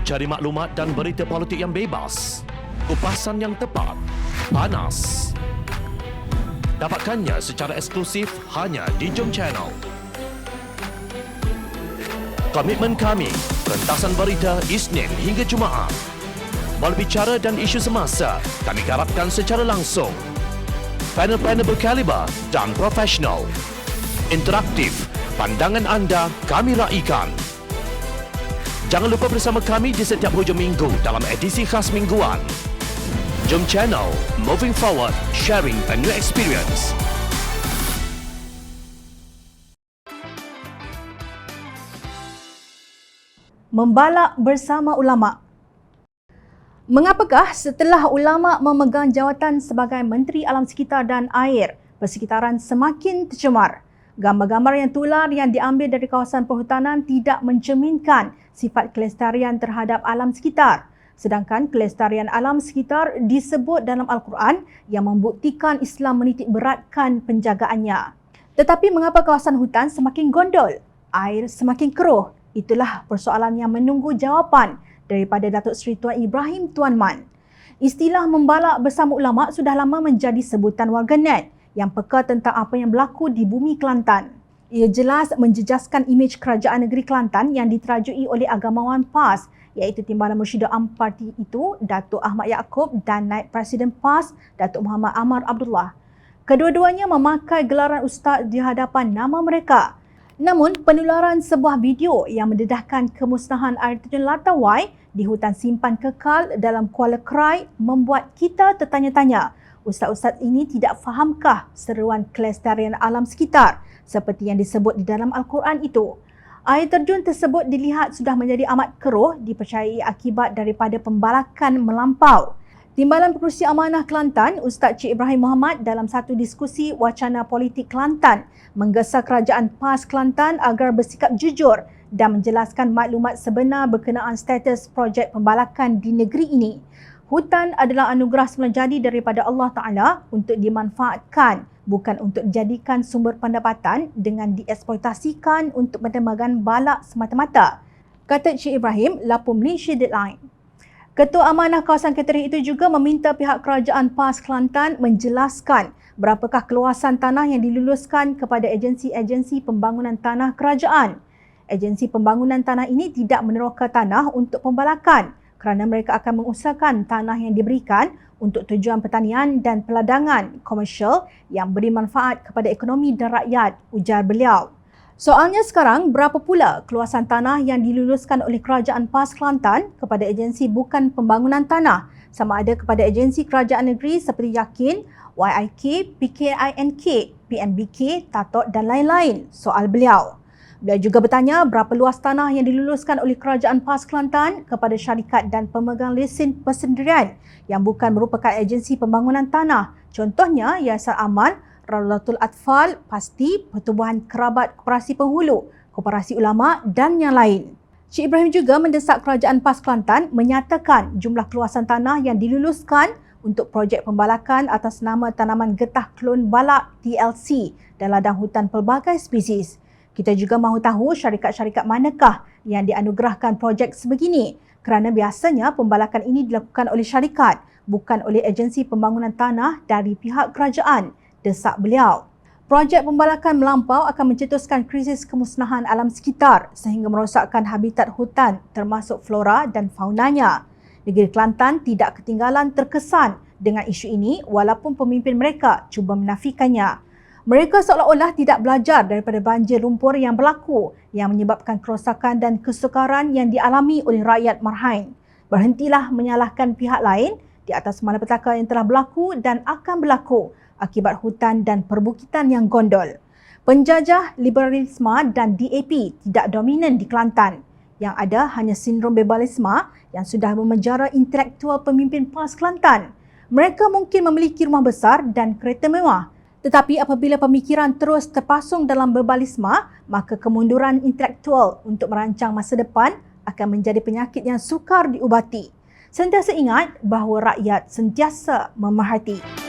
Cari maklumat dan berita politik yang bebas, kupasan yang tepat, panas. Dapatkannya secara eksklusif hanya di Jom Channel. Komitmen kami, pentasan berita Isnin hingga Jumaat. Berbicara dan isu semasa, kami garapkan secara langsung. Panel-panel berkaliber dan profesional. Interaktif, pandangan anda kami raikan. Jangan lupa bersama kami di setiap hujung minggu dalam edisi khas mingguan. Jom Channel, moving forward, sharing a new experience. Membalak bersama ulama. Mengapakah setelah ulama memegang jawatan sebagai Menteri Alam Sekitar dan Air, persekitaran semakin tercemar? Gambar-gambar yang tular yang diambil dari kawasan perhutanan tidak mencerminkan sifat kelestarian terhadap alam sekitar. Sedangkan kelestarian alam sekitar disebut dalam Al-Quran yang membuktikan Islam menitik beratkan penjagaannya. Tetapi mengapa kawasan hutan semakin gondol? Air semakin keruh? Itulah persoalan yang menunggu jawapan daripada Datuk Seri Tuan Ibrahim Tuan Man. Istilah membalak bersama ulama sudah lama menjadi sebutan warganet yang peka tentang apa yang berlaku di bumi Kelantan. Ia jelas menjejaskan imej kerajaan negeri Kelantan yang diterajui oleh agamawan PAS iaitu Timbalan Mursyidul Am Parti itu, Datuk Ahmad Yaakob dan Naib Presiden PAS, Datuk Muhammad Amar Abdullah. Kedua-duanya memakai gelaran ustaz di hadapan nama mereka. Namun, penularan sebuah video yang mendedahkan kemusnahan air terjun Latawai di hutan simpan kekal dalam Kuala Krai membuat kita tertanya-tanya, ustaz-ustaz ini tidak fahamkah seruan kelestarian alam sekitar seperti yang disebut di dalam Al-Quran itu? Air terjun tersebut dilihat sudah menjadi amat keruh dipercayai akibat daripada pembalakan melampau. Timbalan Pengerusi Amanah Kelantan, Ustaz Cik Ibrahim Muhammad dalam satu diskusi wacana politik Kelantan menggesa kerajaan PAS Kelantan agar bersikap jujur dan menjelaskan maklumat sebenar berkenaan status projek pembalakan di negeri ini. Hutan adalah anugerah semula jadi daripada Allah Ta'ala untuk dimanfaatkan, bukan untuk dijadikan sumber pendapatan dengan dieksploitasikan untuk penerbangan balak semata-mata, kata Cik Ibrahim, Lapu Malaysia Deadline. Ketua Amanah Kawasan Catering itu juga meminta pihak kerajaan PAS Kelantan menjelaskan berapakah keluasan tanah yang diluluskan kepada agensi-agensi pembangunan tanah kerajaan. Agensi pembangunan tanah ini tidak meneroka tanah untuk pembalakan kerana mereka akan mengusahakan tanah yang diberikan untuk tujuan pertanian dan peladangan komersial yang beri manfaat kepada ekonomi dan rakyat, ujar beliau. Soalnya sekarang, berapa pula keluasan tanah yang diluluskan oleh Kerajaan PAS Kelantan kepada agensi bukan pembangunan tanah, sama ada kepada agensi kerajaan negeri seperti Yakin, YIK, PKINK, PMBK, Tatok dan lain-lain, soal beliau. Beliau juga bertanya berapa luas tanah yang diluluskan oleh Kerajaan PAS Kelantan kepada syarikat dan pemegang lesen persendirian yang bukan merupakan agensi pembangunan tanah. Contohnya, Yayasan Aman, Raulatul Atfal, Pasti, Pertubuhan Kerabat Koperasi Penghulu, Koperasi Ulama dan yang lain. Cik Ibrahim juga mendesak Kerajaan PAS Kelantan menyatakan jumlah keluasan tanah yang diluluskan untuk projek pembalakan atas nama Tanaman Getah Klon Balak TLC dan ladang hutan pelbagai spesies. Kita juga mahu tahu syarikat-syarikat manakah yang dianugerahkan projek sebegini kerana biasanya pembalakan ini dilakukan oleh syarikat, bukan oleh agensi pembangunan tanah dari pihak kerajaan, desak beliau. Projek pembalakan melampau akan mencetuskan krisis kemusnahan alam sekitar sehingga merosakkan habitat hutan termasuk flora dan faunanya. Negeri Kelantan tidak ketinggalan terkesan dengan isu ini walaupun pemimpin mereka cuba menafikannya. Mereka seolah-olah tidak belajar daripada banjir lumpur yang berlaku yang menyebabkan kerosakan dan kesukaran yang dialami oleh rakyat Marhain. Berhentilah menyalahkan pihak lain di atas malapetaka yang telah berlaku dan akan berlaku akibat hutan dan perbukitan yang gondol. Penjajah, liberalisme dan DAP tidak dominan di Kelantan. Yang ada hanya sindrom bebalisme yang sudah memenjara intelektual pemimpin PAS Kelantan. Mereka mungkin memiliki rumah besar dan kereta mewah, tetapi apabila pemikiran terus terpasung dalam bebalisme, maka kemunduran intelektual untuk merancang masa depan akan menjadi penyakit yang sukar diubati. Sentiasa ingat bahawa rakyat sentiasa memerhati.